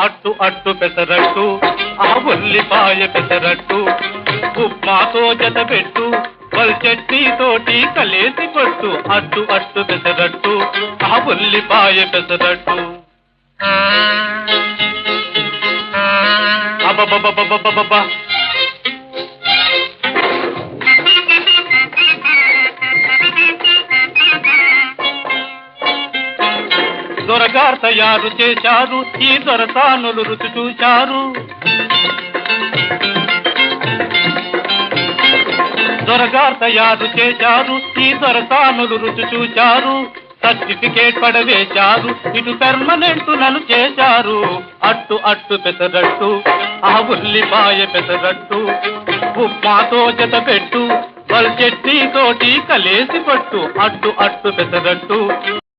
అట్టు అట్టు పెసరట్టు ఆ ఉల్లిపాయ పెసరట్టు ఉప్మాతో జత పెట్టు వల్ చట్నీతోటి కలేసి కొట్టు అట్టు అట్టు పెసరట్టు ఆ ఉల్లిపాయ పెసరట్టు అబ్బబ్బబ్బబ్బబ్బబ్బా దొరగారు తయారు చేశారు ఈ దొరసానులు రుచి చూశారు దొరగారు తయారు చేశారు ఈ దొరసానులు రుచి చూశారు సర్టిఫికేట్ పడవేశారు ఇటు పర్మనెంట్ నన్ను చేశారు అట్టు అట్టు పెసరట్టు ఆ ఉల్లిపాయ పెసరట్టు ఉప్మాతో జత పెట్టు వల్ చట్నీతోటి కలేసి పట్టు అట్టు అట్టు పెసరట్టు